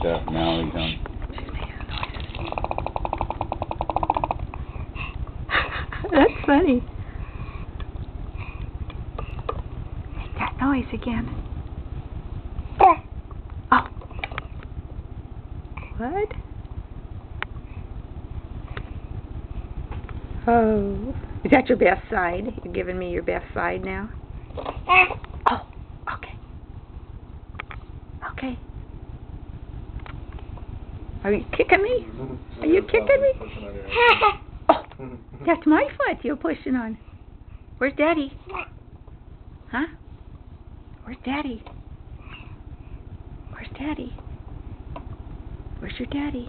stuff. Now he's on. That's funny. Make that noise again. Oh. What? Oh. Is that your best side? You're giving me your best side now? Oh. Okay. Okay. Are you kicking me? Are you kicking me? Oh, that's my foot you're pushing on. Where's Daddy? Huh? Where's Daddy? Where's Daddy? Where's your daddy?